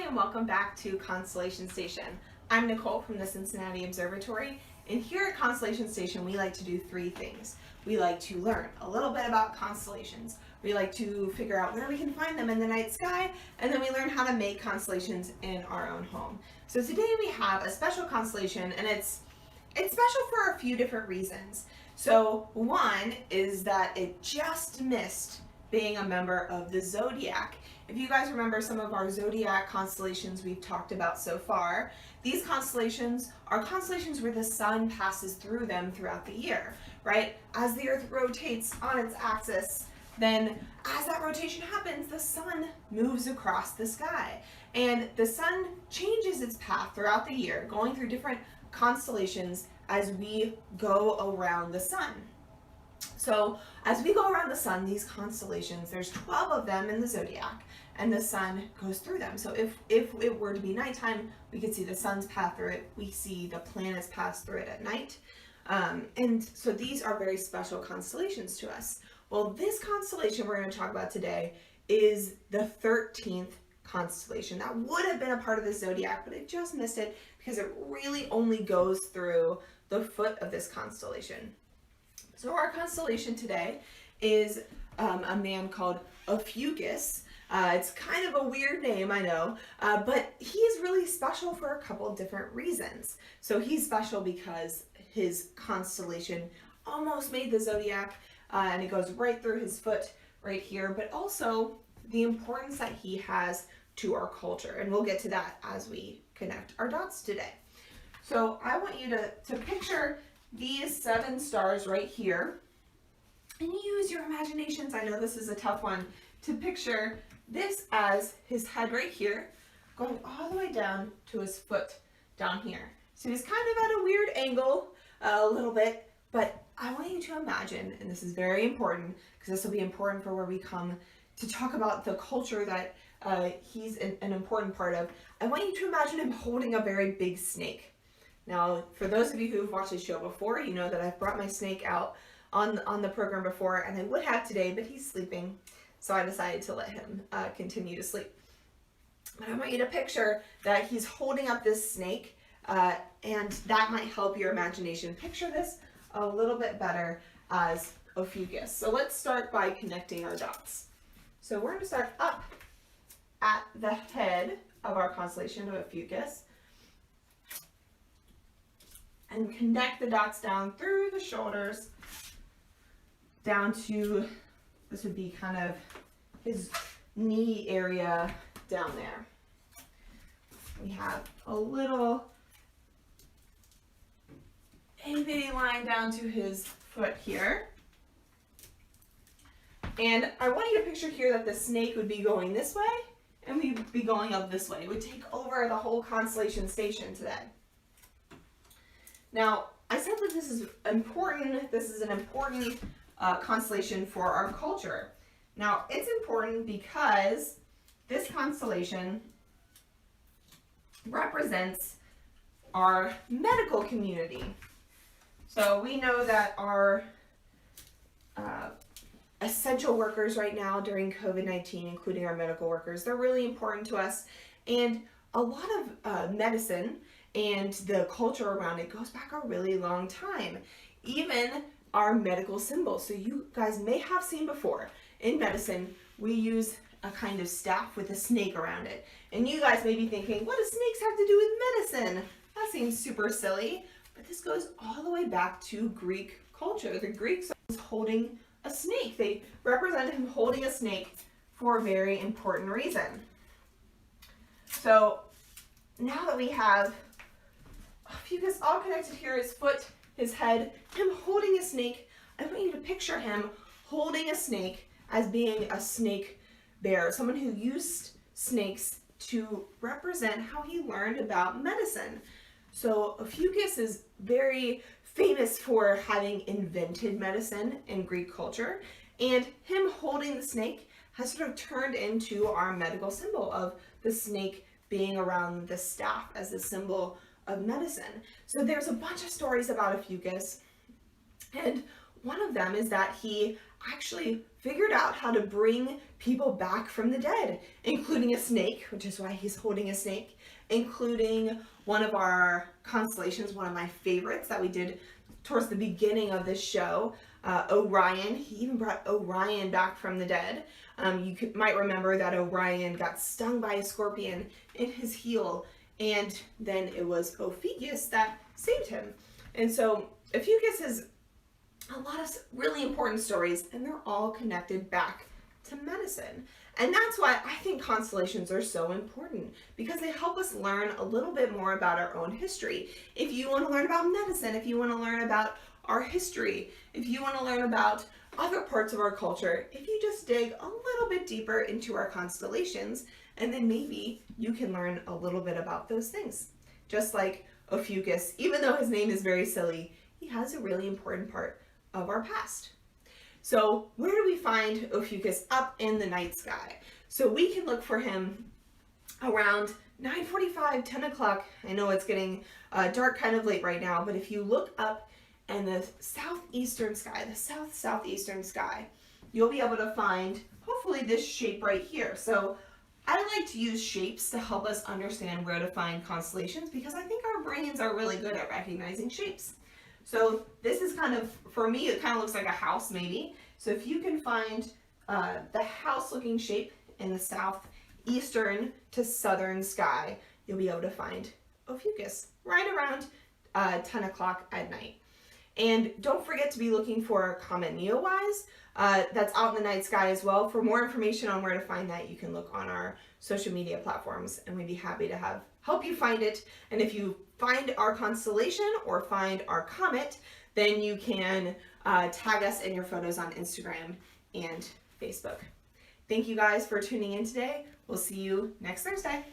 and welcome back to Constellation Station. I'm Nicole from the Cincinnati Observatory, and here at Constellation Station we like to do three things. We like to learn a little bit about constellations, we like to figure out where we can find them in the night sky, and then we learn how to make constellations in our own home. So today we have a special constellation, and it's special for a few different reasons. So one is that it just missed being a member of the zodiac. If you guys remember some of our zodiac constellations we've talked about so far, these constellations are constellations where the sun passes through them throughout the year, right? As the earth rotates on its axis, then as that rotation happens, the sun moves across the sky. And the sun changes its path throughout the year, going through different constellations as we go around the sun. So as we go around the sun, these constellations, there's 12 of them in the zodiac, and the sun goes through them. So if it were to be nighttime, we could see the sun's path through it. We see the planets pass through it at night. And so these are very special constellations to us. Well, this constellation we're going to talk about today is the 13th constellation. That would have been a part of the zodiac, but it just missed it because it really only goes through the foot of this constellation. So our constellation today is a man called Ophiuchus. It's kind of a weird name, I know, but he is really special for a couple of different reasons. So he's special because his constellation almost made the zodiac, and it goes right through his foot right here, but also the importance that he has to our culture. And we'll get to that as we connect our dots today. So I want you to picture these 7 stars right here, and use your imaginations. I know this is a tough one to picture this as his head right here, going all the way down to his foot down here. So he's kind of at a weird angle a little bit, but I want you to imagine, and this is very important because this will be important for where we come to talk about the culture that he's an important part of. I want you to imagine him holding a very big snake. Now, for those of you who've watched the show before, you know that I've brought my snake out on the program before, and I would have today, but he's sleeping, so I decided to let him continue to sleep. But I want you to picture that he's holding up this snake, and that might help your imagination picture this a little bit better as Ophiuchus. So let's start by connecting our dots. So we're going to start up at the head of our constellation of Ophiuchus, and connect the dots down through the shoulders, down to, this would be kind of his knee area down there. We have a little itty-bitty line down to his foot here. And I want you to picture here that the snake would be going this way, and we'd be going up this way. It would take over the whole constellation station today. Now, I said that this is important. This is an important constellation for our culture. Now, it's important because this constellation represents our medical community. So we know that our essential workers right now during COVID-19, including our medical workers, they're really important to us. And a lot of medicine and the culture around it goes back a really long time. Even our medical symbols. So you guys may have seen before, in medicine, we use a kind of staff with a snake around it. And you guys may be thinking, what do snakes have to do with medicine? That seems super silly. But this goes all the way back to Greek culture. The Greeks are holding a snake. They represent him holding a snake for a very important reason. So now that we have Ophiuchus all connected here, his foot, his head, him holding a snake, I want you to picture him holding a snake as being a snake bearer, someone who used snakes to represent how he learned about medicine. So Ophiuchus is very famous for having invented medicine in Greek culture, and him holding the snake has sort of turned into our medical symbol of the snake being around the staff as a symbol of medicine. So there's a bunch of stories about Ophiuchus, and one of them is that he actually figured out how to bring people back from the dead, including a snake, which is why he's holding a snake, including one of our constellations, one of my favorites that we did towards the beginning of this show, Orion. He even brought Orion back from the dead. Might remember that Orion got stung by a scorpion in his heel, and then it was Ophiuchus that saved him. And so Ophiuchus has a lot of really important stories, and they're all connected back to medicine. And that's why I think constellations are so important, because they help us learn a little bit more about our own history. If you want to learn about medicine, if you want to learn about our history, if you want to learn about other parts of our culture, if you just dig a little bit deeper into our constellations, and then maybe you can learn a little bit about those things. Just like Ophiuchus, even though his name is very silly, he has a really important part of our past. So where do we find Ophiuchus? Up in the night sky. So we can look for him around 9:45, 10 o'clock. I know it's getting dark kind of late right now, but if you look up in the southeastern sky, the southeastern sky, you'll be able to find hopefully this shape right here. So I like to use shapes to help us understand where to find constellations, because I think our brains are really good at recognizing shapes. So this is kind of, for me, it kind of looks like a house maybe. So if you can find the house looking shape in the southeastern to southern sky, you'll be able to find Ophiuchus right around 10 o'clock at night. And don't forget to be looking for Comet Neowise. That's out in the night sky as well. For more information on where to find that, you can look on our social media platforms, and we'd be happy to help you find it. And if you find our constellation or find our comet, then you can tag us in your photos on Instagram and Facebook. Thank you guys for tuning in today. We'll see you next Thursday.